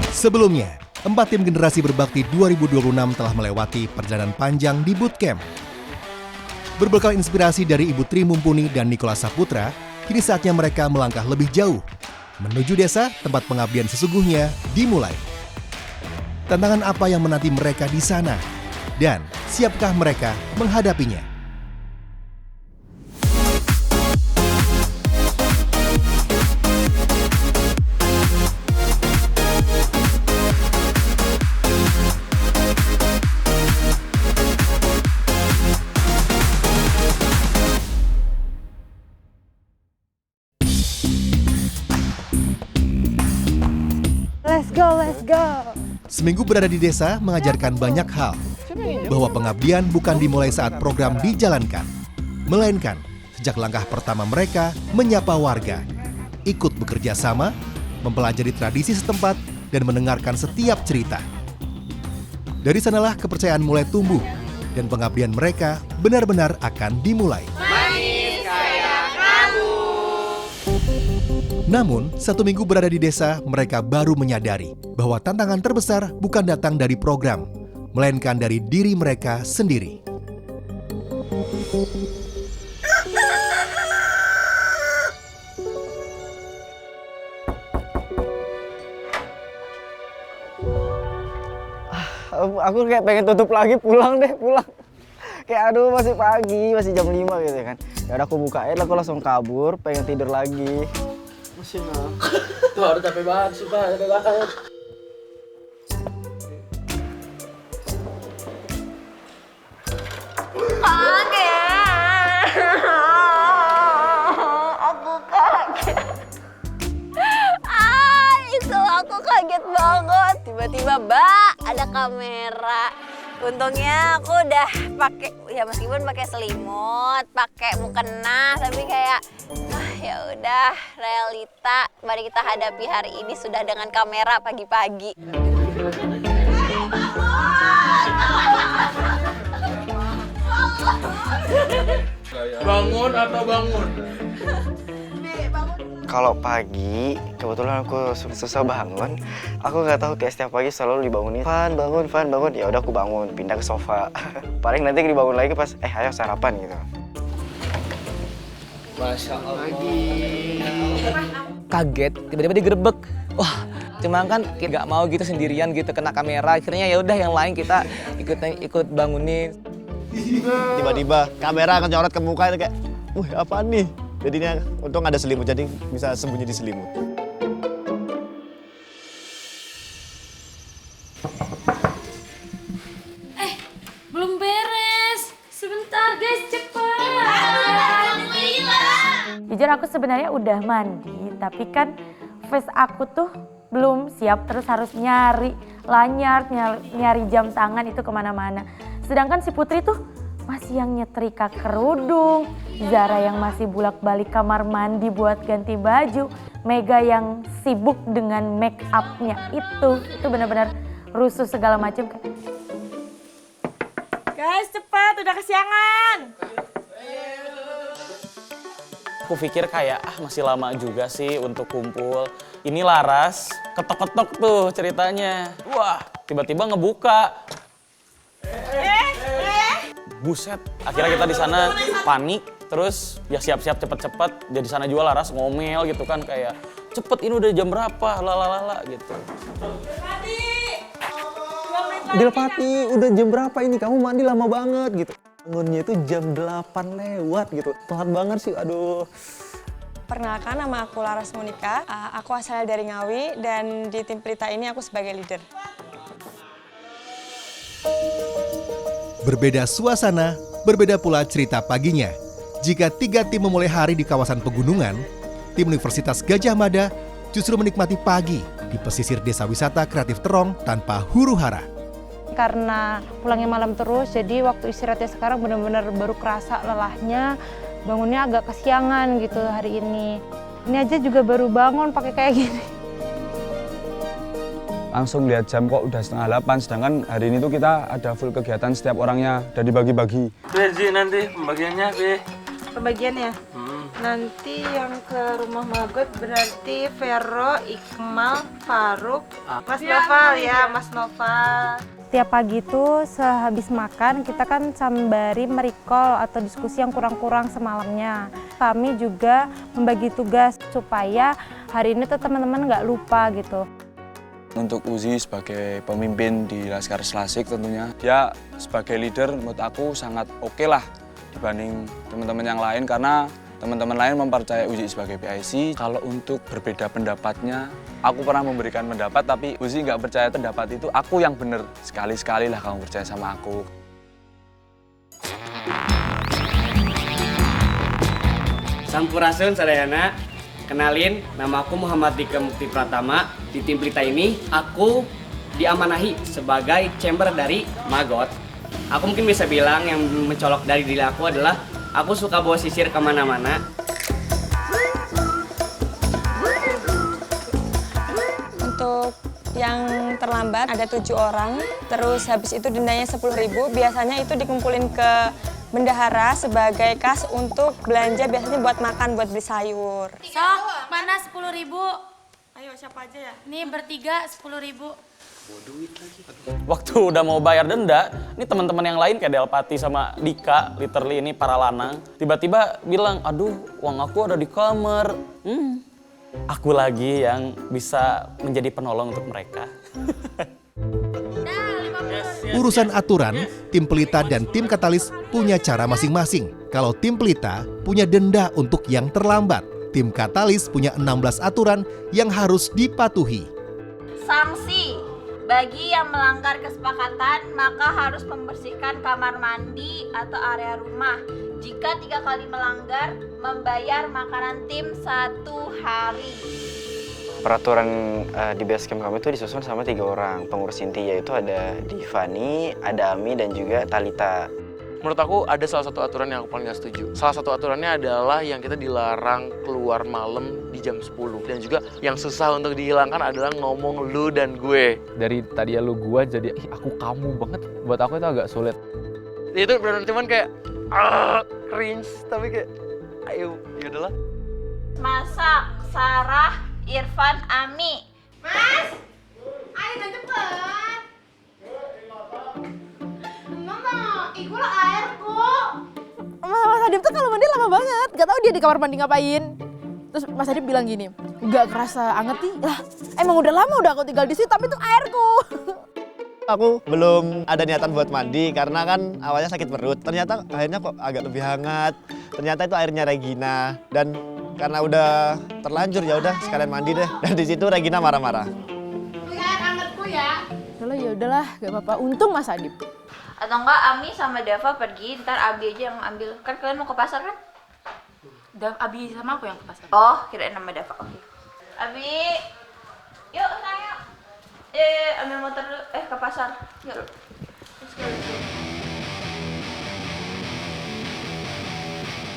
Sebelumnya, 4 tim generasi berbakti 2026 telah melewati perjalanan panjang di bootcamp. Berbekal inspirasi dari Ibu Tri Mumpuni dan Nikola Saputra, kini saatnya mereka melangkah lebih jauh, menuju desa tempat pengabdian sesungguhnya dimulai. Tantangan apa yang menanti mereka di sana? Dan siapkah mereka menghadapinya? Let's go. Seminggu berada di desa mengajarkan banyak hal, bahwa pengabdian bukan dimulai saat program dijalankan, melainkan sejak langkah pertama mereka menyapa warga, ikut bekerja sama, mempelajari tradisi setempat, dan mendengarkan setiap cerita. Dari sanalah kepercayaan mulai tumbuh, dan pengabdian mereka benar-benar akan dimulai. Namun, 1 minggu berada di desa, mereka baru menyadari bahwa tantangan terbesar bukan datang dari program, melainkan dari diri mereka sendiri. Aku kayak pengen tutup lagi, pulang. Kayak aduh masih pagi, masih jam 5 gitu kan. Ya udah aku bukain, aku langsung kabur, pengen tidur lagi. Mesin tuh harus capek banget sih Pak, capek banget. Aku kaget. Aku kaget banget. Tiba-tiba, Mbak, ada kamera. Untungnya aku udah pakai, ya meskipun pakai selimut, pakai mukena, tapi kayak ya udah realita. Mari kita hadapi hari ini sudah dengan kamera pagi-pagi. Bangun atau bangun? Kalau pagi, kebetulan aku susah bangun. Aku nggak tahu kayak setiap pagi selalu dibangunin. Van, bangun. Ya udah aku bangun, pindah ke sofa. Paling nanti dibangun lagi pas, ayo sarapan gitu. Masya Allah. Kaget, tiba-tiba digerebek. Wah, cuma kan nggak mau gitu sendirian gitu kena kamera. Akhirnya ya udah yang lain kita ikut bangunin. Tiba-tiba kamera ngecorot ke muka itu kayak, apa nih? Jadinya untung ada selimut, jadi bisa sembunyi di selimut. Belum beres. Sebentar guys, cepat. Jujur aku sebenarnya udah mandi, tapi kan face aku tuh belum siap, terus harus nyari lanyard, nyari jam tangan itu kemana-mana. Sedangkan si Putri tuh masih yang nyetrika kerudung, Zara yang masih bolak-balik kamar mandi buat ganti baju, Mega yang sibuk dengan make up-nya itu benar-benar rusuh segala macam. Guys, cepat, udah kesiangan. Aku pikir kayak masih lama juga sih untuk kumpul. Ini Laras ketok-ketok tuh ceritanya. Wah, tiba-tiba ngebuka. Buset, akhirnya kita di sana panik, terus ya siap-siap cepet-cepet. Jadi sana juga Laras ngomel gitu kan kayak cepet ini udah jam berapa, lalalala gitu. Dilpati, udah jam berapa ini? Kamu mandi lama banget gitu. Bangunnya itu jam 8 lewat gitu. Telat banget sih, aduh. Perkenalkan, nama aku Laras Monika. Aku asal dari Ngawi dan di tim Pelita ini aku sebagai leader. Berbeda suasana, berbeda pula cerita paginya. Jika 3 tim memulai hari di kawasan pegunungan, tim Universitas Gadjah Mada justru menikmati pagi di pesisir Desa Wisata Kreatif Terong tanpa huru-hara. Karena pulangnya malam terus, jadi waktu istirahatnya sekarang benar-benar baru kerasa lelahnya, bangunnya agak kesiangan gitu hari ini. Ini aja juga baru bangun pakai kayak gini. Langsung lihat jam kok udah 7:30, sedangkan hari ini tuh kita ada full kegiatan setiap orangnya, udah dibagi-bagi. Bensin nanti pembagiannya, Be. Pembagiannya? Nanti yang ke rumah Magot berarti Vero, Iqmal, Faruk, Mas Noval ya, Mas Noval. Tiap pagi itu sehabis makan kita kan sembari merecall atau diskusi yang kurang-kurang semalamnya. Kami juga membagi tugas supaya hari ini tuh teman-teman nggak lupa gitu. Untuk Uzi sebagai pemimpin di Laskar Selasik tentunya, dia sebagai leader menurut aku sangat oke lah dibanding teman-teman yang lain karena teman-teman lain mempercayai Uzi sebagai PIC. Kalau untuk berbeda pendapatnya, aku pernah memberikan pendapat tapi Uzi nggak percaya pendapat itu aku yang bener. Sekali-sekali lah kamu percaya sama aku. Sampurasun sadayana, kenalin nama aku Muhammad Dika Mukti Pratama. Di tim Pelita ini aku diamanahi sebagai chamber dari Magot. Aku mungkin bisa bilang yang mencolok dari diri aku adalah aku suka bawa sisir kemana-mana. Untuk yang terlambat ada 7 orang, terus habis itu dendanya 10.000. Biasanya itu dikumpulin ke bendahara sebagai kas untuk belanja, biasanya buat makan, buat beli sayur. Sok, mana 10.000? Ayo siapa aja ya? Nih bertiga 10.000. Waktu udah mau bayar denda, ini teman-teman yang lain kayak Delpati sama Dika, literally ini para lanang, tiba-tiba bilang, aduh uang aku ada di kamar. Aku lagi yang bisa menjadi penolong untuk mereka. Urusan aturan, tim Pelita dan tim Katalis punya cara masing-masing. Kalau tim Pelita punya denda untuk yang terlambat, tim Katalis punya 16 aturan yang harus dipatuhi. Sanksi. Bagi yang melanggar kesepakatan, maka harus membersihkan kamar mandi atau area rumah. Jika 3 kali melanggar, membayar makanan tim 1 hari. Peraturan di basecamp kami itu disusun sama 3 orang pengurus inti, yaitu ada Divani, ada Ami, dan juga Talita. Menurut aku ada salah satu aturan yang aku paling gak setuju. Salah satu aturannya adalah yang kita dilarang keluar malam di jam 10. Dan juga yang susah untuk dihilangkan adalah ngomong lu dan gue. Dari tadi ya lu gua jadi aku kamu banget. Buat aku itu agak sulit. Itu benar-benar cuman kayak cringe, tapi kayak ayo yaudahlah. Masak, Sarah, Irfan, Ami. Mas, ayo dan cepet. Mama, ikulah airku. Mas Adip tuh kalau mandi lama banget, gak tahu dia di kamar mandi ngapain. Terus Mas Adip bilang gini, gak kerasa anget nih, lah emang udah lama udah aku tinggal di situ, tapi itu airku. Aku belum ada niatan buat mandi karena kan awalnya sakit perut. Ternyata airnya kok agak lebih hangat. Ternyata itu airnya Regina dan karena udah terlanjur ya udah sekalian mandi deh. Dan di situ Regina marah-marah. Air angetku ya. Ya udahlah, gak apa-apa. Untung Mas Adip. Atau enggak Ami sama Dava pergi, ntar Abi aja yang ambil. Kan kalian mau ke pasar kan? Abi sama aku yang ke pasar. Oh, kirain nama Dava. Oke. Abi, yuk sayang. Ambil motor dulu. Ke pasar. Yuk.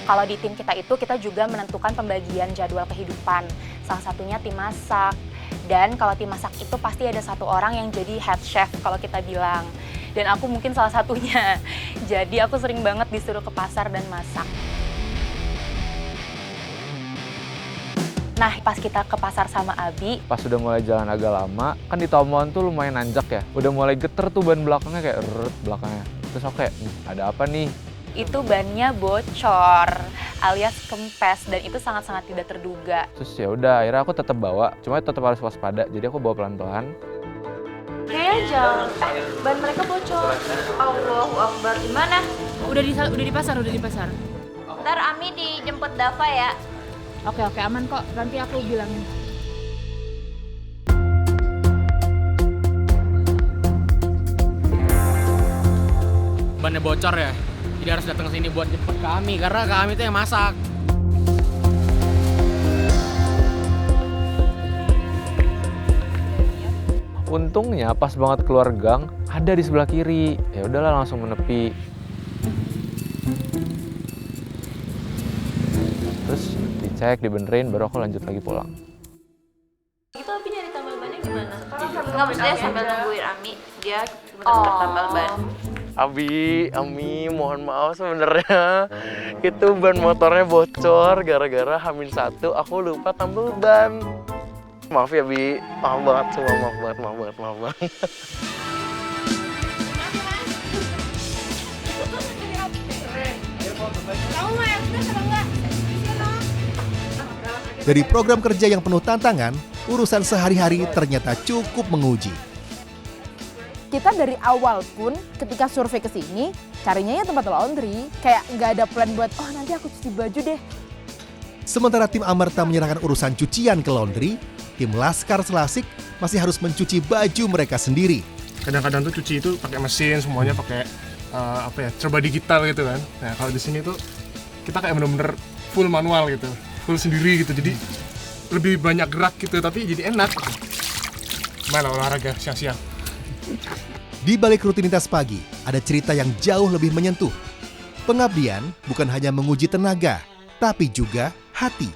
Kalau di tim kita itu, kita juga menentukan pembagian jadwal kehidupan. Salah satunya tim masak. Dan kalau tim masak itu pasti ada 1 orang yang jadi head chef kalau kita bilang. Dan aku mungkin salah satunya. Jadi aku sering banget disuruh ke pasar dan masak. Nah, pas kita ke pasar sama Abi, Pas udah mulai jalan agak lama, kan di Tomohon tuh lumayan nanjak ya. Udah mulai geter tuh ban belakangnya kayak belakangnya. Terus aku kayak, ada apa nih? itu bannya bocor alias kempes dan itu sangat-sangat tidak terduga. Terus ya udah, akhirnya aku tetap bawa, cuma tetap harus waspada. Jadi aku bawa pelan-pelan. Kayaknya jangan, ban mereka bocor. Allahu Akbar, gimana? Udah di pasar. Ntar Ami dijemput Dava ya. Oke, aman kok. Nanti aku bilangin. Bannya bocor ya, jadi harus datang ke sini buat jemput kami karena kami itu yang masak. Untungnya pas banget keluar gang ada di sebelah kiri. Ya udahlah langsung menepi. Terus dicek, dibenerin, baru aku lanjut lagi pulang. Itu Abi nyari tambal bannya gimana? Nggak, maksudnya sambil nungguin Ami, dia bener-bener tambal ban. Ami, mohon maaf sebenarnya itu ban motornya bocor gara-gara H-1 aku lupa tambal ban. Maaf ya Bi, maaf banget semua, maaf banget. Dari program kerja yang penuh tantangan, urusan sehari-hari ternyata cukup menguji. Kita dari awal pun ketika survei ke sini, carinya ya tempat laundry. Kayak nggak ada plan buat, oh nanti aku cuci baju deh. Sementara tim Amerta menyerahkan urusan cucian ke laundry, tim Laskar Selasik masih harus mencuci baju mereka sendiri. Kadang-kadang tuh cuci itu pakai mesin, semuanya pakai serba digital gitu kan. Nah kalau di sini tuh kita kayak bener-bener full manual gitu, full sendiri gitu. Jadi lebih banyak gerak gitu, tapi jadi enak. Mana olahraga siang-siang. Di balik rutinitas pagi, ada cerita yang jauh lebih menyentuh. Pengabdian bukan hanya menguji tenaga, tapi juga hati.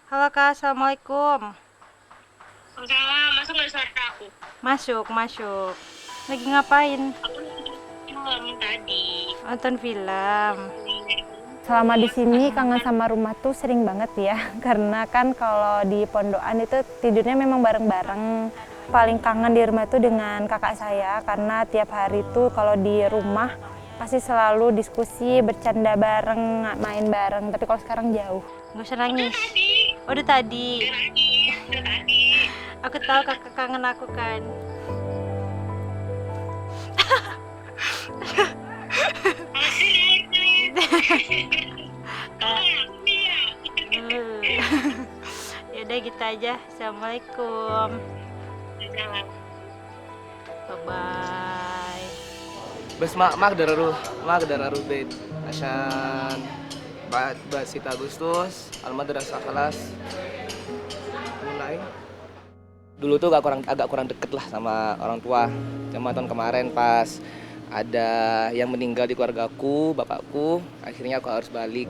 Halo Kak, Assalamualaikum. Waalaikumsalam, masuk nggak suara aku? Masuk. Lagi ngapain? Aku nonton tadi. Nonton film. Selama di sini kangen sama rumah tuh sering banget ya. Karena kan kalau di pondokan itu tidurnya memang bareng-bareng. Paling kangen di rumah itu dengan kakak saya karena tiap hari tuh kalau di rumah pasti selalu diskusi, bercanda bareng, main bareng. Tapi kalau sekarang jauh. Nggak usah nangis. Udah tadi. Aku tahu kakak kangen aku kan. Yaudah gitu aja. Assalamualaikum. Bye-bye. بس ما اقدر اروح بيت عشان بعد 6 أغسطس المدرسة خلاص mulai. Dulu tuh agak kurang deket lah sama orang tua. Cuma tahun kemarin pas ada yang meninggal di keluargaku, bapakku, akhirnya aku harus balik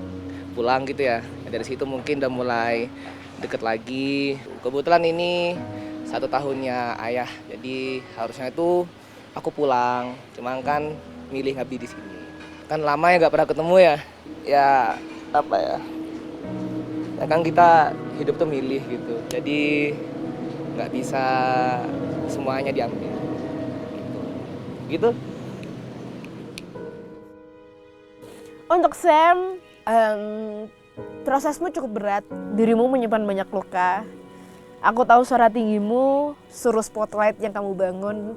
pulang gitu ya. Dari situ mungkin udah mulai deket lagi. Kebetulan ini 1 tahunnya ayah, jadi harusnya itu aku pulang, cuman kan milih ngabdi di sini. Kan lama ya nggak pernah ketemu ya. Ya apa ya? Ya kan kita hidup tuh milih gitu. Jadi nggak bisa semuanya diambil. Gitu. Untuk Sam, prosesmu cukup berat. Dirimu menyimpan banyak luka. Aku tahu suara tinggimu, suruh spotlight yang kamu bangun,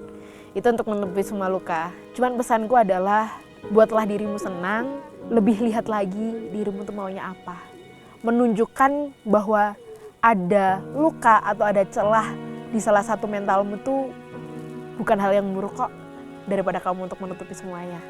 itu untuk menepi semua luka. Cuman pesanku adalah, buatlah dirimu senang, lebih lihat lagi dirimu tuh maunya apa. Menunjukkan bahwa ada luka atau ada celah di salah satu mentalmu tuh bukan hal yang buruk kok, daripada kamu untuk menutupi semuanya.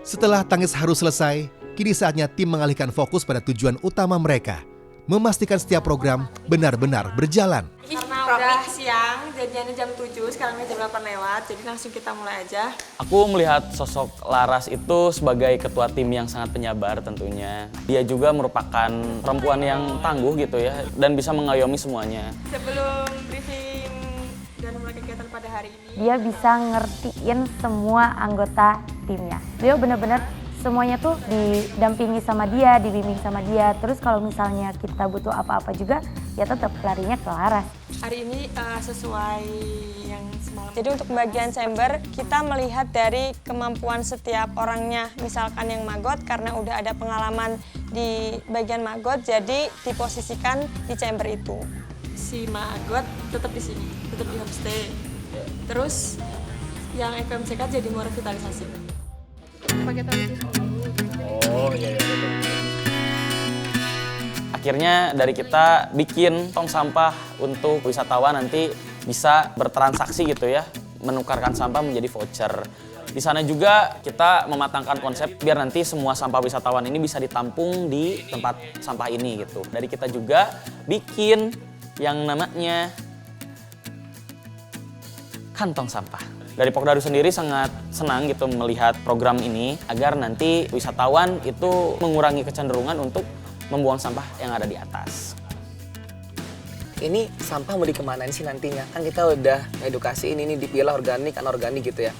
Setelah tangis haru selesai, kini saatnya tim mengalihkan fokus pada tujuan utama mereka. Memastikan setiap program benar-benar berjalan. Karena udah siang, jadinya jam 7, sekarang jam 8 lewat, jadi langsung kita mulai aja. Aku melihat sosok Laras itu sebagai ketua tim yang sangat penyabar tentunya. Dia juga merupakan perempuan yang tangguh gitu ya, dan bisa mengayomi semuanya. Sebelum briefing dan mulai kegiatan pada hari ini, Dia bisa ngertiin semua anggota timnya. Dia benar-benar semuanya tuh didampingi sama dia, dibimbing sama dia. Terus kalau misalnya kita butuh apa-apa juga, ya tetap larinya ke Laras. hari ini sesuai yang semalam. Jadi untuk bagian chamber, kita melihat dari kemampuan setiap orangnya. Misalkan yang magot, karena udah ada pengalaman di bagian magot, jadi diposisikan di chamber itu. Si magot tetap di sini, tetap di homestay. Terus yang FMCK jadi mau revitalisasi. Pakai Oh iya. Akhirnya dari kita bikin tong sampah untuk wisatawan nanti bisa bertransaksi gitu ya, menukarkan sampah menjadi voucher. Di sana juga kita mematangkan konsep biar nanti semua sampah wisatawan ini bisa ditampung di tempat sampah ini gitu. Dari kita juga bikin yang namanya kantong sampah. Dari Pokdadu sendiri sangat senang gitu melihat program ini agar nanti wisatawan itu mengurangi kecenderungan untuk membuang sampah yang ada di atas. ini sampah mau dikemanain sih nantinya? Kan kita udah edukasi ini dipilah organik, anorganik gitu ya.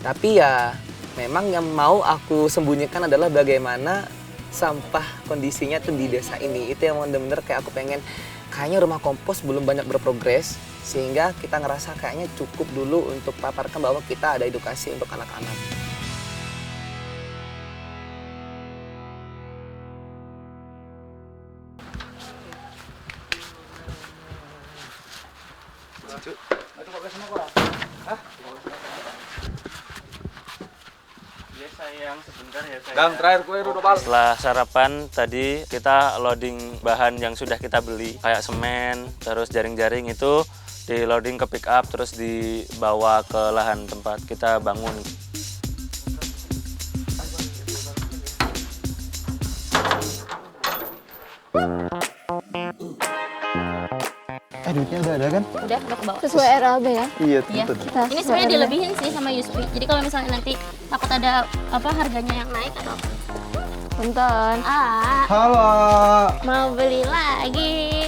Tapi ya memang yang mau aku sembunyikan adalah bagaimana sampah kondisinya tuh di desa ini. Itu yang bener-bener kayak aku pengen, kayaknya rumah kompos belum banyak berprogres, sehingga kita ngerasa kayaknya cukup dulu untuk paparkan bahwa kita ada edukasi untuk anak-anak. Setelah sarapan tadi kita loading bahan yang sudah kita beli kayak semen, terus jaring-jaring itu di loading ke pick up terus dibawa ke lahan tempat kita bangun. Duitnya udah ada kan? Udah kebawa. Sesuai RAB ya? Iya, Iya. tentu. Ini sebenarnya dilebihin sih sama Yusfi. Jadi kalau misalnya nanti takut ada apa harganya yang naik atau apa? Punten. Halo. Mau beli lagi.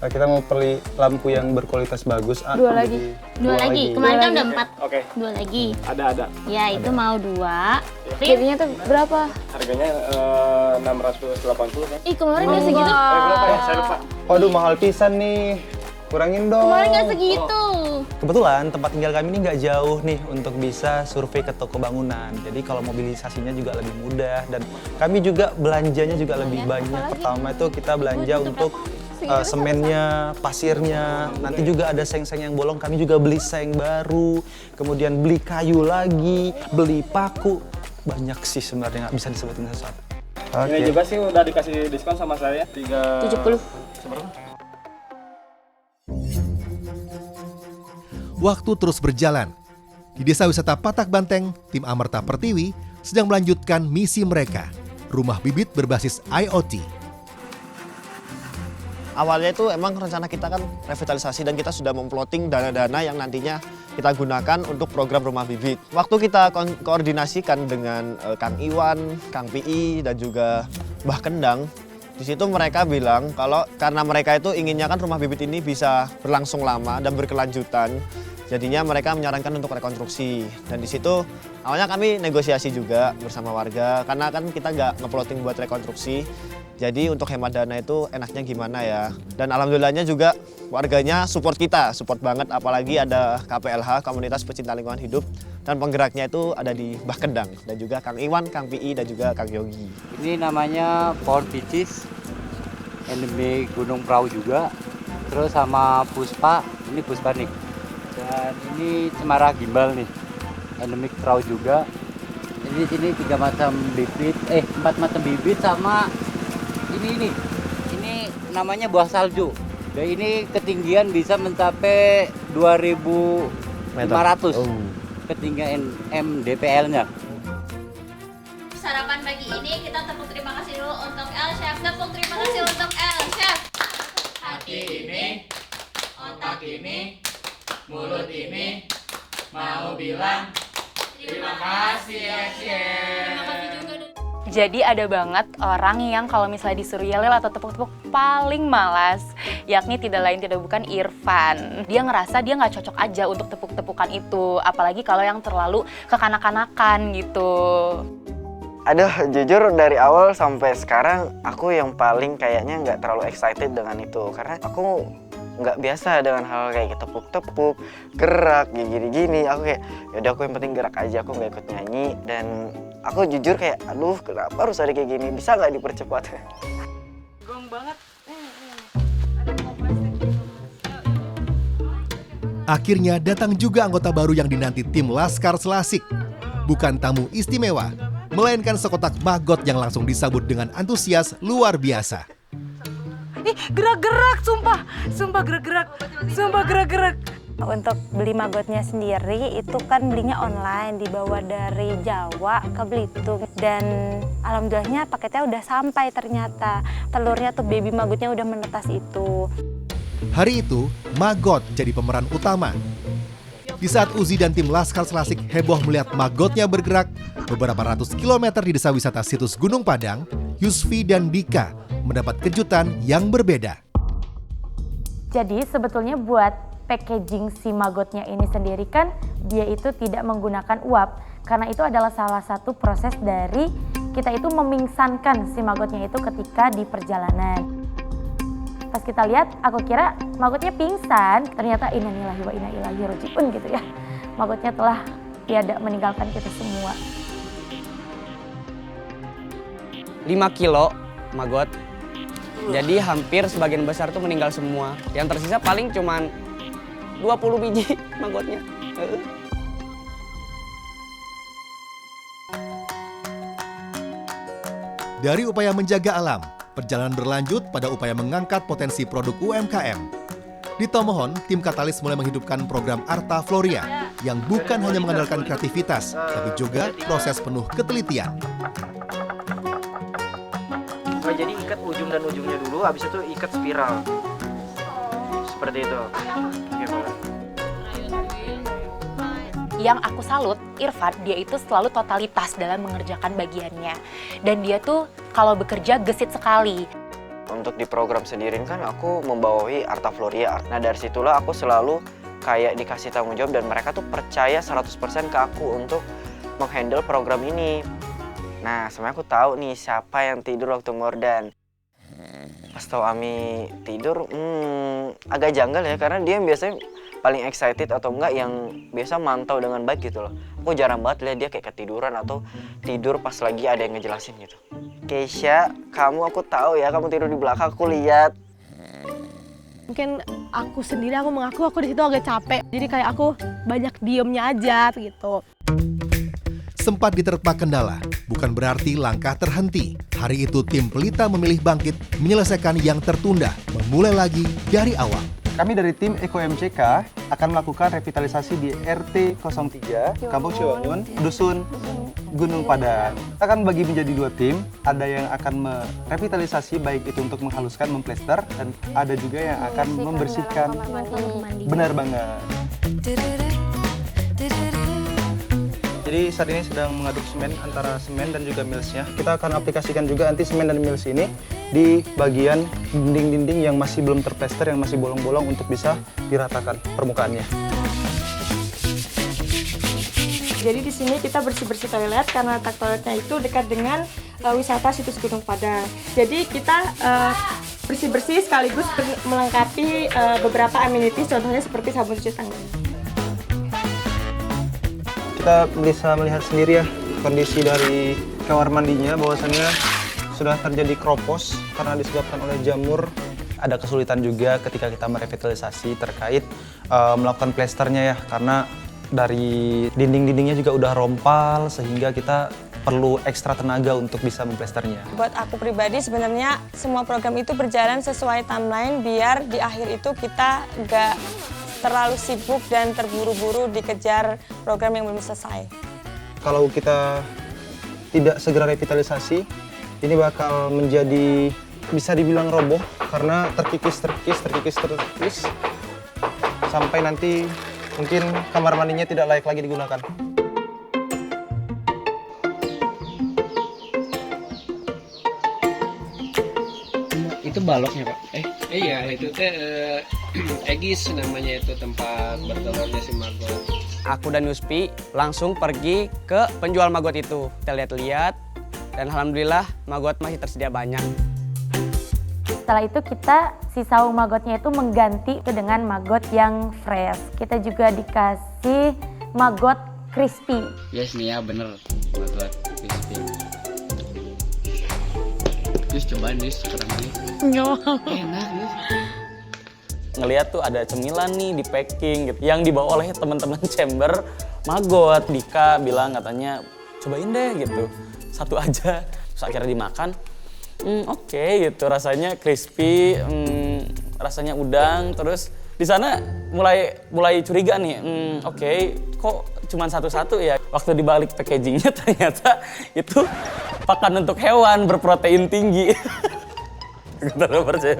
Kita mau beli lampu yang berkualitas bagus. Dua lagi. Dua lagi. Kemarin kan udah 4. Oke. Dua lagi. Ada. Ya, itu mau 2. Kirinya tuh berapa? Harganya 680 kan? Ih, kemarin nggak segitu. Berapa ya? Saya lupa. Waduh, mahal pisan nih. Kurangin dong. Kemarin nggak segitu. Kebetulan tempat tinggal kami ini nggak jauh nih untuk bisa survei ke toko bangunan. Jadi kalau mobilisasinya juga lebih mudah dan kami juga belanjanya juga lebih banyak. Pertama itu kita belanja untuk semennya, pasirnya, nanti juga ada seng-seng yang bolong, kami juga beli seng baru, kemudian beli kayu lagi, beli paku, banyak sih sebenarnya, nggak bisa disebutin satu-satu. Ini juga sih udah dikasih diskon sama saya 70. Waktu terus berjalan. Di Desa Wisata Patak Banteng, tim Amerta Pertiwi sedang melanjutkan misi mereka, rumah bibit berbasis IoT. Awalnya itu emang rencana kita kan revitalisasi dan kita sudah memploting dana-dana yang nantinya kita gunakan untuk program rumah bibit. Waktu kita koordinasikan dengan Kang Iwan, Kang PI, dan juga Mbah Kendang, di situ mereka bilang kalau karena mereka itu inginnya kan rumah bibit ini bisa berlangsung lama dan berkelanjutan, jadinya mereka menyarankan untuk rekonstruksi. Dan di situ awalnya kami negosiasi juga bersama warga, karena kan kita nggak ngeploting buat rekonstruksi. Jadi untuk hemat dana itu enaknya gimana ya. Dan alhamdulillahnya juga warganya support kita, support banget. Apalagi ada KPLH, Komunitas Pecinta Lingkungan Hidup. Dan penggeraknya itu ada di Mbah Kendang. Dan juga Kang Iwan, Kang PI, dan juga Kang Yogi. Ini namanya pohon picis, endemik Gunung Prau juga. Terus sama Puspa, ini Puspa nih. Dan ini cemara gimbal nih, endemik Prau juga. Ini sini 4 macam bibit sama ini namanya buah salju. Dan ini ketinggian bisa mencapai 2.500 ketinggian MDPL-nya. Sarapan pagi ini kita tepuk terima kasih dulu untuk El Chef. Tepuk terima kasih untuk El Chef. Hati ini, otak ini, mulut ini mau bilang terima kasih ya Chef. Terima kasih juga. Jadi ada banget orang yang kalau misalnya disuruh yelel atau tepuk-tepuk paling malas, yakni tidak lain tidak bukan Irfan. Dia ngerasa dia nggak cocok aja untuk tepuk-tepukan itu, apalagi kalau yang terlalu kekanak-kanakan gitu. Aduh, jujur dari awal sampai sekarang aku yang paling kayaknya nggak terlalu excited dengan itu, karena aku nggak biasa dengan hal kayak tepuk-tepuk, gerak, gini-gini. Aku kayak, yaudah aku yang penting gerak aja, aku nggak ikut nyanyi. Dan aku jujur kayak, aduh kenapa harus ada kayak gini, bisa nggak dipercepat? Gong banget. Akhirnya datang juga anggota baru yang dinanti tim Laskar Selasik. Bukan tamu istimewa, melainkan sekotak maggot yang langsung disambut dengan antusias luar biasa. Ih, gerak-gerak, sumpah gerak-gerak. Untuk beli magotnya sendiri itu kan belinya online, dibawa dari Jawa ke Belitung. Dan alhamdulillahnya paketnya udah sampai ternyata. Telurnya tuh baby magotnya udah menetas itu. Hari itu, maggot jadi pemeran utama. Di saat Uzi dan tim Laskar Selasik heboh melihat magotnya bergerak, beberapa ratus kilometer di desa wisata situs Gunung Padang, Yusfi dan Dika mendapat kejutan yang berbeda. Jadi sebetulnya buat packaging si magotnya ini sendiri kan dia itu tidak menggunakan uap, karena itu adalah salah satu proses dari kita itu memingsankan si magotnya itu ketika di perjalanan. Pas kita lihat, aku kira magotnya pingsan, ternyata innalillahi wa inna ilaihi rajiun gitu ya. Magotnya telah tiada meninggalkan kita semua. 5 kilo magot. Jadi hampir sebagian besar tuh meninggal semua. Yang tersisa paling cuman 20 biji magotnya. Dari upaya menjaga alam, perjalanan berlanjut pada upaya mengangkat potensi produk UMKM. Di Tomohon, tim Katalis mulai menghidupkan program Arta Floria yang bukan hanya mengandalkan kreativitas, tapi juga proses penuh ketelitian. Oh, jadi ikat ujung dan ujungnya dulu, habis itu ikat spiral. Seperti itu. Yang aku salut, Irfan, dia itu selalu totalitas dalam mengerjakan bagiannya. Dan dia tuh kalau bekerja gesit sekali. Untuk di program sendiri kan aku membawahi Arta Floria. Nah dari situlah aku selalu kayak dikasih tanggung jawab dan mereka tuh percaya 100% ke aku untuk menghandle program ini. Nah sebenarnya aku tahu nih siapa yang tidur waktu Mordan. Pas tahu Ami tidur, agak janggal ya, karena dia biasanya paling excited atau enggak yang biasa mantau dengan baik gitu loh. Aku jarang banget lihat dia kayak ketiduran atau tidur pas lagi ada yang ngejelasin gitu. Keisha, kamu aku tahu ya, kamu tidur di belakang, aku lihat. Mungkin aku sendiri, aku mengaku aku di situ agak capek. Jadi kayak aku banyak diemnya aja gitu. Sempat diterpa kendala, bukan berarti langkah terhenti. Hari itu tim Pelita memilih bangkit, menyelesaikan yang tertunda, memulai lagi dari awal. Kami dari tim Eko MCK akan melakukan revitalisasi di RT 03, Kampung Ciwangun, Dusun Gunung Padan. Kita akan bagi menjadi 2 tim, ada yang akan merevitalisasi baik itu untuk menghaluskan, memplester, dan ada juga yang akan membersihkan. Benar banget. Jadi saat ini sedang mengaduk semen antara semen dan juga millsnya. Kita akan aplikasikan juga nanti semen dan mills ini di bagian dinding-dinding yang masih belum terplester, yang masih bolong-bolong untuk bisa diratakan permukaannya. Jadi di sini kita bersih-bersih toilet karena letak toiletnya itu dekat dengan wisata situs Gunung Padang. Jadi kita bersih-bersih sekaligus melengkapi beberapa amenities, contohnya seperti sabun cuci tangan. Kita bisa melihat sendiri ya kondisi dari kamar mandinya, bahwasannya sudah terjadi kropos karena disebabkan oleh jamur. Ada kesulitan juga ketika kita merevitalisasi terkait melakukan plesternya ya, karena dari dinding-dindingnya juga udah rompal sehingga kita perlu ekstra tenaga untuk bisa memplesternya. Buat aku pribadi sebenarnya semua program itu berjalan sesuai timeline biar di akhir itu kita nggak terlalu sibuk dan terburu-buru dikejar program yang belum selesai. Kalau kita tidak segera revitalisasi, ini bakal menjadi bisa dibilang roboh karena terkikis sampai nanti mungkin kamar mandinya tidak layak lagi digunakan. Itu baloknya Pak? Iya itu teh Egis namanya, itu tempat bertelurnya si magot. Aku dan Yuspi langsung pergi ke penjual magot itu. Kita lihat-lihat dan alhamdulillah magot masih tersedia banyak. Setelah itu kita si saung magotnya itu mengganti dengan magot yang fresh. Kita juga dikasih magot crispy. Yes nih ya bener, magot crispy. Terus cobain nih sekarang nih. Enak nih. Ngeliat tuh ada cemilan nih di packing gitu, yang dibawa oleh teman-teman chamber magot. Dika bilang katanya cobain deh gitu, satu aja. Terus akhirnya dimakan. Oke gitu, rasanya crispy, rasanya udang. Terus di sana mulai curiga nih, oke, kok cuma satu-satu ya. Waktu dibalik packagingnya ternyata itu pakan untuk hewan berprotein tinggi. Kita nggak percaya.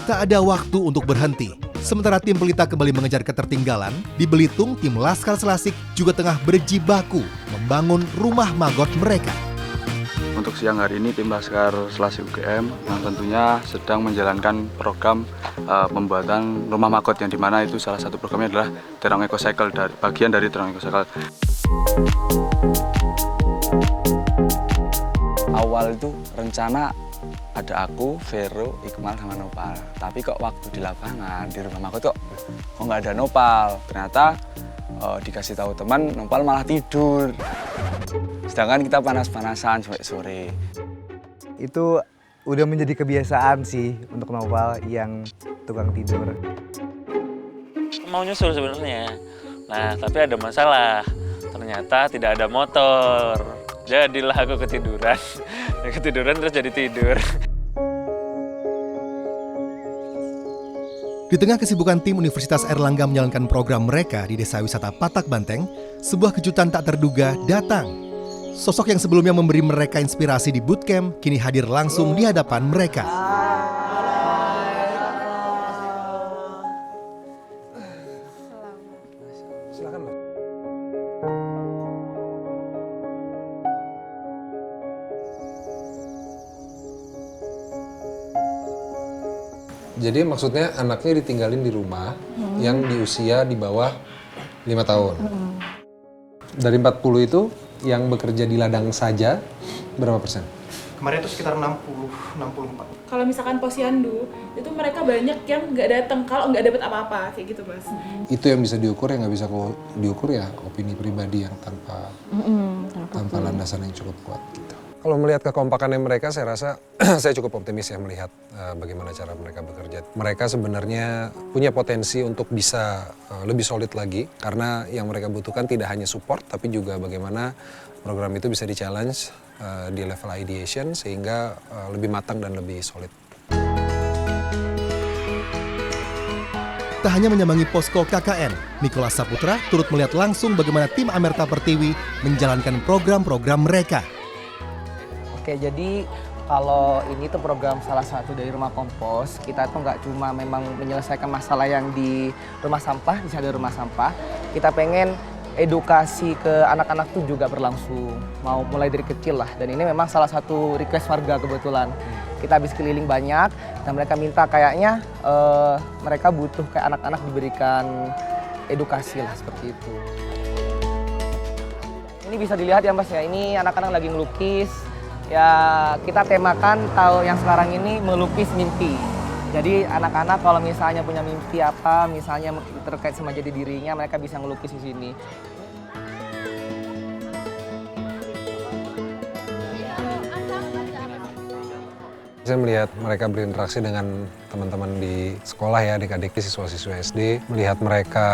Tak ada waktu untuk berhenti. Sementara tim Pelita kembali mengejar ketertinggalan, di Belitung tim Laskar Selasik juga tengah berjibaku membangun rumah magot mereka. Untuk siang hari ini tim Laskar Selasi UGM yang tentunya sedang menjalankan program pembuatan rumah magot yang dimana itu salah satu programnya adalah Terong Eco Cycle, bagian dari Terong Eco Cycle. Awal itu rencana ada aku, Vero, Iqmal sama Nopal. Tapi kok waktu di lapangan di rumah magot kok nggak ada Nopal. Ternyata dikasih tahu teman, Nopal malah tidur. Sedangkan kita panas-panasan sampai sore. Itu udah menjadi kebiasaan sih untuk Nopal yang tukang tidur. Mau nyusul sebenarnya. Nah, tapi ada masalah. Ternyata tidak ada motor. Jadilah aku ketiduran. Ketiduran terus jadi tidur. Di tengah kesibukan tim Universitas Airlangga menjalankan program mereka di Desa Wisata Patak Banteng, sebuah kejutan tak terduga datang. Sosok yang sebelumnya memberi mereka inspirasi di bootcamp, kini hadir langsung di hadapan mereka. Jadi maksudnya anaknya ditinggalin di rumah yang di usia di bawah 5 tahun. Dari 40 itu yang bekerja di ladang saja berapa persen? Kemarin itu sekitar 64. Kalau misalkan posyandu, itu mereka banyak yang nggak datang kalau nggak dapat apa-apa, kayak gitu Mas. Itu yang bisa diukur, yang nggak bisa diukur ya opini pribadi yang tanpa landasan yang cukup kuat gitu. Kalau melihat kekompakannya mereka, saya rasa saya cukup optimis ya melihat bagaimana cara mereka bekerja. Mereka sebenarnya punya potensi untuk bisa lebih solid lagi, karena yang mereka butuhkan tidak hanya support, tapi juga bagaimana program itu bisa di-challenge di level ideation sehingga lebih matang dan lebih solid. Tak hanya menyambangi posko KKN, Nicholas Saputra turut melihat langsung bagaimana tim Amerta Pertiwi menjalankan program-program mereka. Oke, jadi kalau ini tuh program salah satu dari rumah kompos, kita tuh nggak cuma memang menyelesaikan masalah yang di rumah sampah, di ada rumah sampah, kita pengen edukasi ke anak-anak tuh juga berlangsung, mau mulai dari kecil lah. Dan ini memang salah satu request warga kebetulan. Kita habis keliling banyak dan mereka minta kayaknya mereka butuh kayak anak-anak diberikan edukasi lah seperti itu. Ini bisa dilihat ya Mas ya, ini anak-anak lagi ngelukis. Ya kita temakan tahun yang sekarang ini melukis mimpi. Jadi anak-anak kalau misalnya punya mimpi apa, misalnya terkait sama jadi dirinya, mereka bisa ngelukis di sini. Saya melihat mereka berinteraksi dengan teman-teman di sekolah ya, adik-adik siswa-siswa SD. Melihat mereka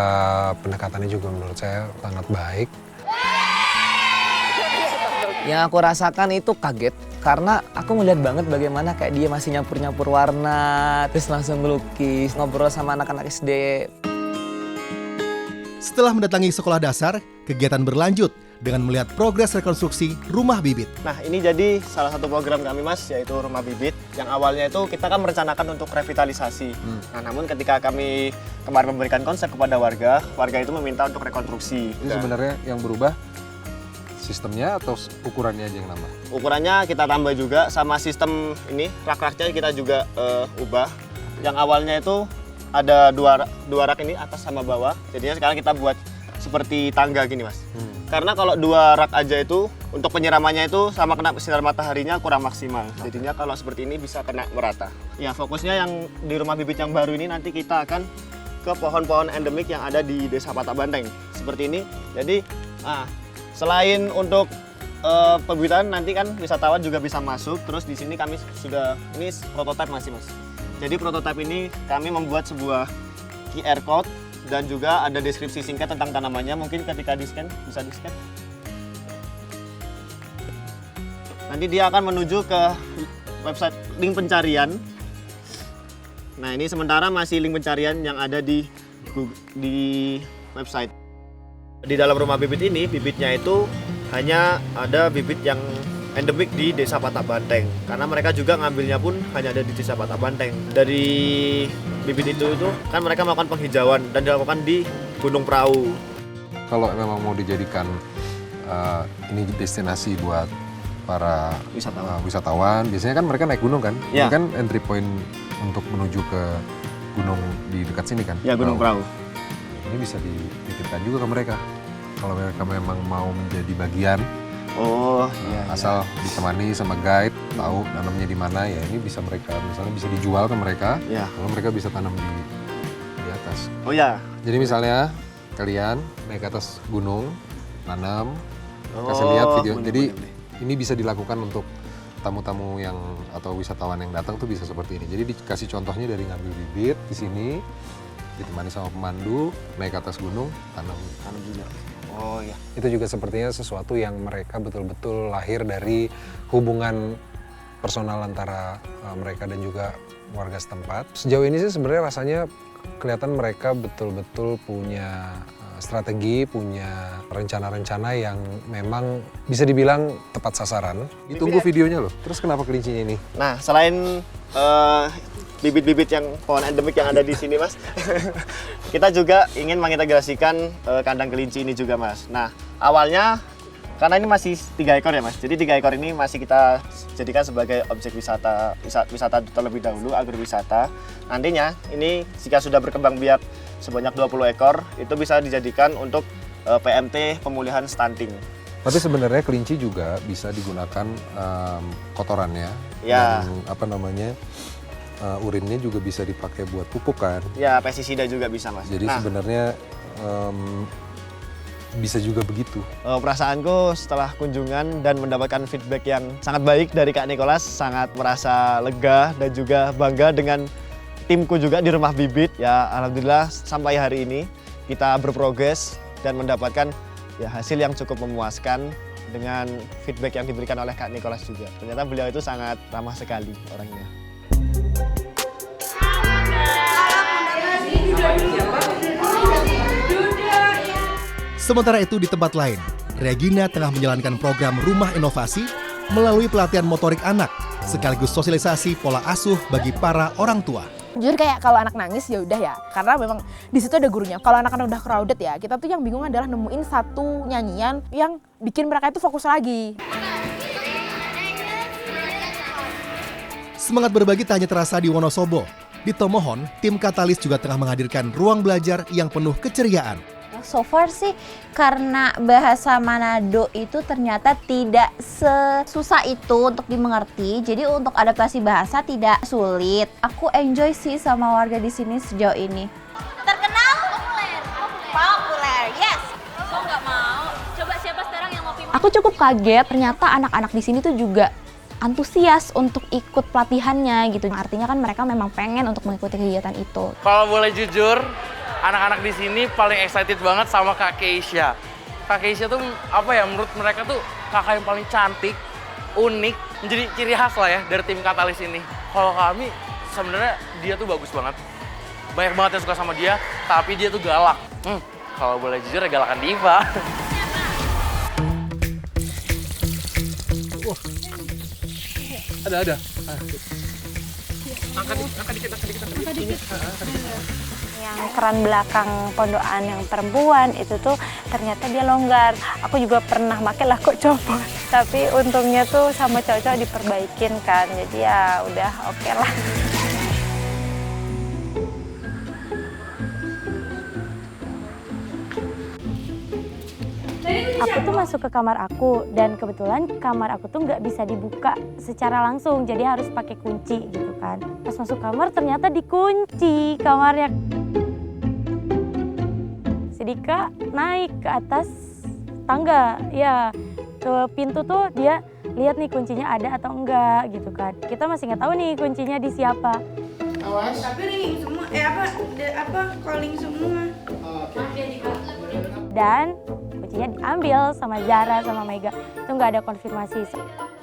pendekatannya juga menurut saya sangat baik. Yang aku rasakan itu kaget karena aku melihat banget bagaimana kayak dia masih nyampur-nyampur warna, terus langsung melukis, ngobrol sama anak-anak SD. Setelah mendatangi sekolah dasar, kegiatan berlanjut dengan melihat progres rekonstruksi Rumah Bibit. Nah, ini jadi salah satu program kami Mas, yaitu Rumah Bibit. Yang awalnya itu kita kan merencanakan untuk revitalisasi. Nah, namun ketika kami kemarin memberikan konsep kepada warga itu meminta untuk rekonstruksi. Ini sebenarnya yang berubah sistemnya atau ukurannya aja yang nambah? Ukurannya kita tambah juga, sama sistem ini, rak-raknya kita juga ubah. Yang awalnya itu ada dua rak ini, atas sama bawah. Jadinya sekarang kita buat seperti tangga gini Mas. Karena kalau dua rak aja itu, untuk penyiramannya itu sama kena sinar mataharinya kurang maksimal. Jadinya kalau seperti ini bisa kena merata. Ya fokusnya yang di Rumah Bibit yang baru ini nanti kita akan ke pohon-pohon endemik yang ada di Desa Patak Banteng. Seperti ini, jadi selain untuk pembibitan nanti kan wisatawan juga bisa masuk. Terus di sini kami sudah, ini prototipe masih Mas. Jadi prototipe ini kami membuat sebuah QR code dan juga ada deskripsi singkat tentang tanamannya. Mungkin ketika di-scan, bisa di-scan. Nanti dia akan menuju ke website link pencarian. Nah ini sementara masih link pencarian yang ada di website. Di dalam Rumah Bibit ini, bibitnya itu hanya ada bibit yang endemik di Desa Patak Banteng. Karena mereka juga ngambilnya pun hanya ada di Desa Patak Banteng. Dari bibit itu kan mereka melakukan penghijauan dan dilakukan di Gunung Prau. Kalau memang mau dijadikan ini destinasi buat para wisatawan. Biasanya kan mereka naik gunung kan? Ya. Ini kan entry point untuk menuju ke gunung di dekat sini kan? Ya, Gunung Prau. Ini bisa dititipkan juga ke mereka. Kalau mereka memang mau menjadi bagian, asal ditemani sama guide, tahu nanamnya di mana, ya ini bisa mereka, misalnya bisa dijual ke mereka, lalu mereka bisa tanam di atas. Oh ya. Jadi misalnya kalian naik ke atas gunung, nanam, kasih lihat video. Jadi ini bisa dilakukan untuk tamu-tamu yang atau wisatawan yang datang tuh bisa seperti ini. Jadi dikasih contohnya dari ngambil bibit di sini, ditemani sama pemandu, naik ke atas gunung, tanam juga. Oh iya. Itu juga sepertinya sesuatu yang mereka betul-betul lahir dari hubungan personal antara mereka dan juga warga setempat. Sejauh ini sih sebenarnya rasanya kelihatan mereka betul-betul punya strategi, punya rencana-rencana yang memang bisa dibilang tepat sasaran. Ditunggu videonya loh. Terus kenapa kelincinya ini? Nah, selain bibit-bibit yang pohon endemik yang ada di sini, Mas, kita juga ingin mengintegrasikan kandang kelinci ini juga, Mas. Nah, awalnya karena ini masih 3 ekor ya, Mas. Jadi 3 ekor ini masih kita jadikan sebagai objek wisata terlebih dahulu, agrowisata. Nantinya ini jika sudah berkembang biak sebanyak 20 ekor, itu bisa dijadikan untuk PMT, pemulihan stunting. Tapi sebenarnya kelinci juga bisa digunakan kotorannya, ya. Dan urinnya juga bisa dipakai buat pupuk kan? Ya, pestisida juga bisa, Mas. Jadi sebenarnya bisa juga begitu. Perasaanku setelah kunjungan dan mendapatkan feedback yang sangat baik dari Kak Nicholas, sangat merasa lega dan juga bangga dengan timku juga di Rumah Bibit. Ya, alhamdulillah sampai hari ini kita berprogres dan mendapatkan ya hasil yang cukup memuaskan dengan feedback yang diberikan oleh Kak Nicholas juga. Ternyata beliau itu sangat ramah sekali orangnya. Sementara itu di tempat lain, Regina tengah menjalankan program Rumah Inovasi melalui pelatihan motorik anak sekaligus sosialisasi pola asuh bagi para orang tua. Jujur kayak kalau anak nangis ya udah ya, karena memang di situ ada gurunya. Kalau anak-anak udah crowded ya, kita tuh yang bingung adalah nemuin satu nyanyian yang bikin mereka itu fokus lagi. Semangat berbagi tak hanya terasa di Wonosobo. Di Tomohon, tim Katalis juga tengah menghadirkan ruang belajar yang penuh keceriaan. So far sih karena bahasa Manado itu ternyata tidak sesusah itu untuk dimengerti. Jadi untuk adaptasi bahasa tidak sulit. Aku enjoy sih sama warga di sini sejauh ini. Terkenal? Populer, yes. So nggak mau. Coba siapa sekarang yang mau pilih? Aku cukup kaget, ternyata anak-anak di sini tuh juga antusias untuk ikut pelatihannya gitu. Artinya kan mereka memang pengen untuk mengikuti kegiatan itu. Kalau boleh jujur, anak-anak di sini paling excited banget sama Kak Keisha. Kak Keisha tuh apa ya, menurut mereka tuh kakak yang paling cantik, unik, menjadi ciri khas lah ya dari tim Katalis ini. Kalau kami sebenarnya dia tuh bagus banget. Banyak banget yang suka sama dia, tapi dia tuh galak. Kalau boleh jujur ya galakan Diva. Ada. Angkat dikit. Yang keran belakang pondokan yang perempuan itu tuh ternyata dia longgar. Aku juga pernah pakai lah kok coba. Tapi untungnya tuh sama cowok-cowok diperbaikin kan. Jadi ya udah oke lah. Aku tuh masuk ke kamar aku dan kebetulan kamar aku tuh nggak bisa dibuka secara langsung, jadi harus pakai kunci gitu kan. Pas masuk kamar ternyata dikunci kamarnya. Si Dika naik ke atas tangga, ya ke pintu tuh dia lihat nih kuncinya ada atau enggak gitu kan. Kita masih nggak tahu nih kuncinya di siapa. Awas. Tapi ringing semua, calling semua. Dan kuncinya diambil sama Zara sama Mega, itu nggak ada konfirmasi.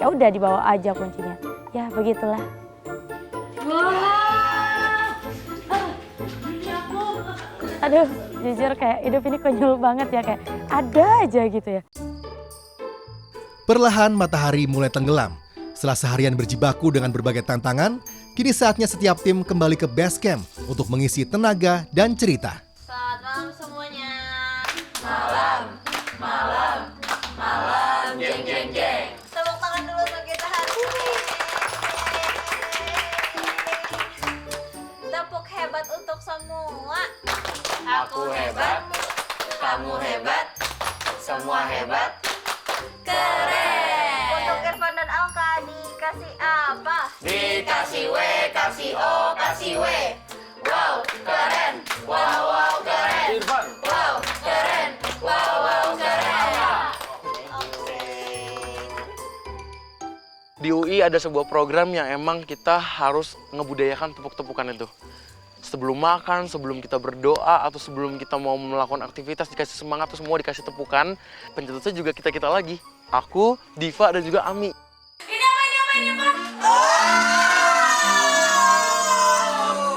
Ya udah dibawa aja kuncinya. Ya begitulah. Aduh, jujur kayak hidup ini konyol banget ya, kayak ada aja gitu ya. Perlahan matahari mulai tenggelam. Setelah seharian berjibaku dengan berbagai tantangan, kini saatnya setiap tim kembali ke base camp untuk mengisi tenaga dan cerita. Selamat malam semuanya. Malam, jeng. Tepuk tangan dulu hebat untuk semua. Aku hebat, kamu hebat, semua hebat. Keren. Untuk Irfan dan Alka dikasih apa? Dikasih W, kasih O, kasih W. Wow, keren. Wow, wow, keren. Irfan. Wow, keren. Wow, wow, keren. Di UI ada sebuah program yang emang kita harus ngebudayakan tepuk-tepukan itu. Sebelum makan, sebelum kita berdoa, atau sebelum kita mau melakukan aktivitas, dikasih semangat, tuh semua dikasih tepukan. Pencetusnya juga kita-kita lagi. Aku, Diva, dan juga Ami. Ini apa?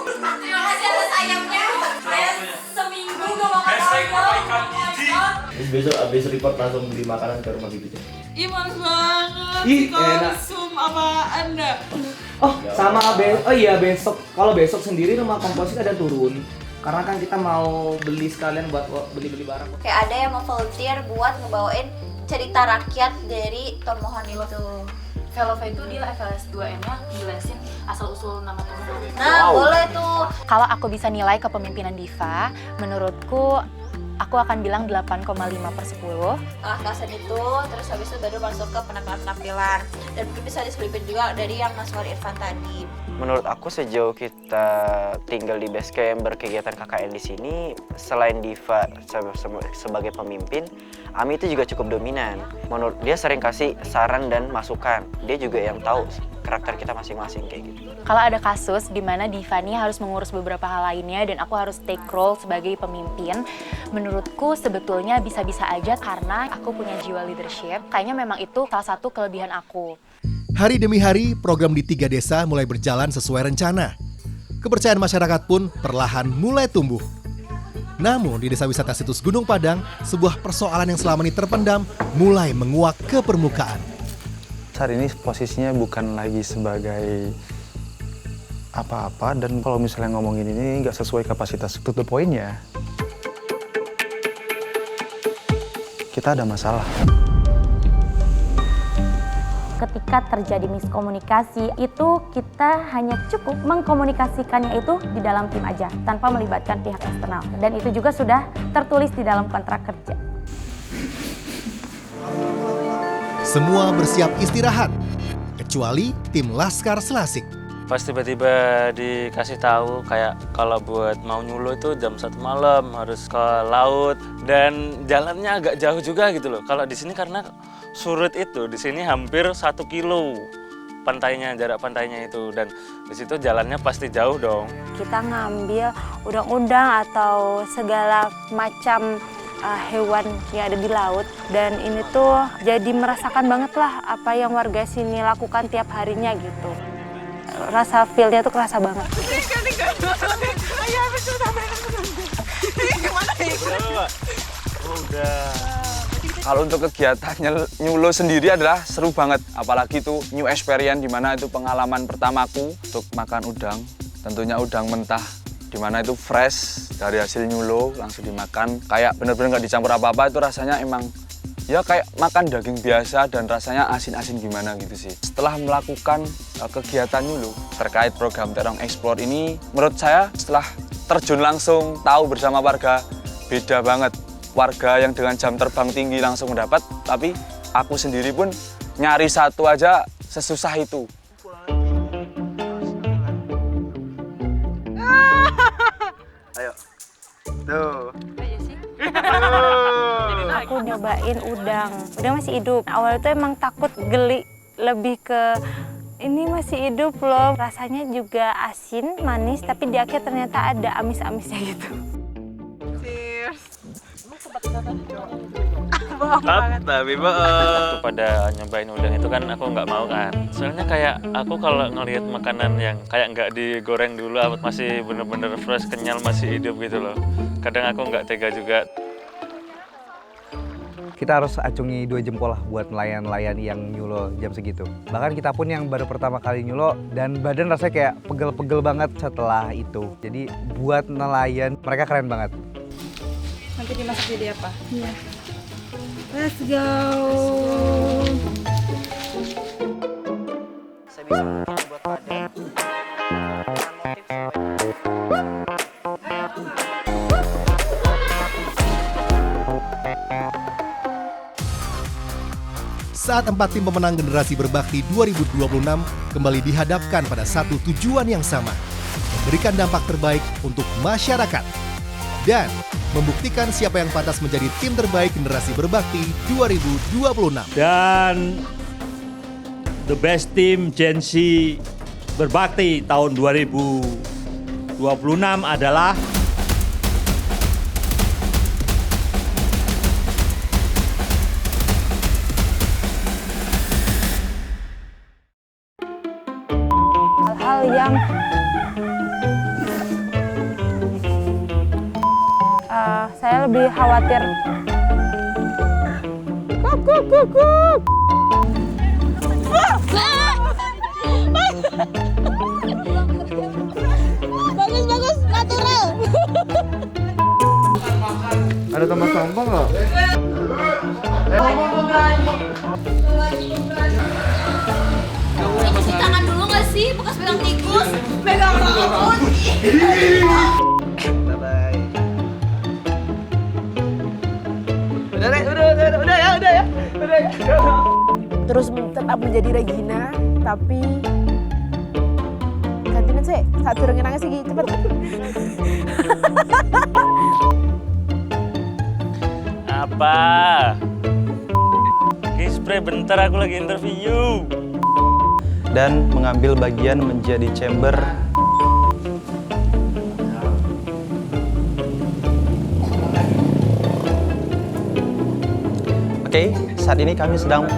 Terima kasih atas ayamnya. Saya seminggu gak makan ayam. Besok abis report langsung beli makanan ke rumah bibitnya. Ih, males banget. Ih, Si enak. konsum apaan dah? Oh, sama besok. Kalau besok sendiri rumah komposit ada turun. Karena kan kita mau beli sekalian buat beli-beli barang. Kayak ada yang mau volunteer buat ngebawain cerita rakyat dari tomohon itu. Velova itu dia FLS 2M-nya jelasin asal-usul nama tomohon. Nah, boleh tuh. Kalau aku bisa nilai kepemimpinan Diva, menurutku aku akan bilang 8,5/10. Kelasan itu, terus habis itu baru masuk ke penampilan-penampilan. Dan mungkin bisa diselipin juga dari yang Mas Wari Irfan tadi. Menurut aku sejauh kita tinggal di base camp berkegiatan KKN di sini, selain Diva sebagai pemimpin, Ami itu juga cukup dominan. Menurut dia sering kasih saran dan masukan. Dia juga yang tahu karakter kita masing-masing kayak gitu. Kalau ada kasus di mana Diva nih harus mengurus beberapa hal lainnya dan aku harus take role sebagai pemimpin, menurutku sebetulnya bisa-bisa aja karena aku punya jiwa leadership. Kayaknya memang itu salah satu kelebihan aku. Hari demi hari, program di 3 desa mulai berjalan sesuai rencana. Kepercayaan masyarakat pun perlahan mulai tumbuh. Namun di Desa Wisata Situs Gunung Padang, sebuah persoalan yang selama ini terpendam mulai menguak ke permukaan. Saat ini posisinya bukan lagi sebagai apa-apa, dan kalau misalnya ngomongin ini nggak sesuai kapasitas, to the point-nya kita ada masalah. Ketika terjadi miskomunikasi, itu kita hanya cukup mengkomunikasikannya itu di dalam tim aja, tanpa melibatkan pihak eksternal. Dan itu juga sudah tertulis di dalam kontrak kerja. Semua bersiap istirahat, kecuali tim Laskar Selasik. Pas tiba-tiba dikasih tahu kayak kalau buat mau nyulo itu jam 1 malam harus ke laut dan jalannya agak jauh juga gitu loh. Kalau di sini karena surut itu, di sini hampir 1 kilo pantainya, jarak pantainya itu, dan di situ jalannya pasti jauh dong. Kita ngambil udang-udang atau segala macam hewan yang ada di laut, dan ini tuh jadi merasakan banget lah apa yang warga sini lakukan tiap harinya gitu. Rasa feel-nya tuh kerasa banget. Kalau untuk kegiatannya nyulo sendiri adalah seru banget, apalagi itu new experience di mana itu pengalaman pertamaku untuk makan udang. Tentunya udang mentah, di mana itu fresh dari hasil nyulo langsung dimakan. Kayak bener-bener nggak dicampur apa-apa, itu rasanya emang ya kayak makan daging biasa dan rasanya asin-asin gimana gitu sih. Setelah melakukan kegiatan nyulo terkait program Terong Explore ini, menurut saya setelah terjun langsung tahu bersama warga, beda banget. Warga yang dengan jam terbang tinggi langsung dapat, tapi aku sendiri pun nyari satu aja sesusah itu. Ayo, tuh. Aku nyobain udang masih hidup. Awalnya tuh emang takut, geli, lebih ke ini masih hidup loh. Rasanya juga asin, manis, tapi di akhir ternyata ada amis-amisnya gitu. Tapi waktu pada nyobain udang itu kan aku nggak mau kan. Soalnya kayak aku kalau ngelihat makanan yang kayak nggak digoreng dulu, masih bener-bener fresh, kenyal, masih hidup gitu loh. Kadang aku nggak tega juga. Kita harus acungi 2 jempol lah buat nelayan-nelayan yang nyulo jam segitu. Bahkan kita pun yang baru pertama kali nyulo dan badan rasanya kayak pegel-pegel banget setelah itu. Jadi buat nelayan mereka keren banget. Nanti dimasak jadi apa? Iya. Let's go. Saya bisa buat padang. Saat 4 tim pemenang Generasi Berbakti 2026 kembali dihadapkan pada satu tujuan yang sama, memberikan dampak terbaik untuk masyarakat dan membuktikan siapa yang pantas menjadi tim terbaik Generasi Berbakti 2026. Dan the best team Gen Z Berbakti tahun 2026 adalah hal-hal yang saya lebih khawatir. Bagus, natural. Ada tempat sampah nggak? Cuci tangan dulu nggak sih? Bekas pegang tikus, pegang rambut. Udah ya. Terus tetap menjadi Regina, tapi gantian sih, saat turun nangis sih cepet. Apa? Spray bentar, aku lagi interview. Dan mengambil bagian menjadi chamber. Oke, saat ini kami sedang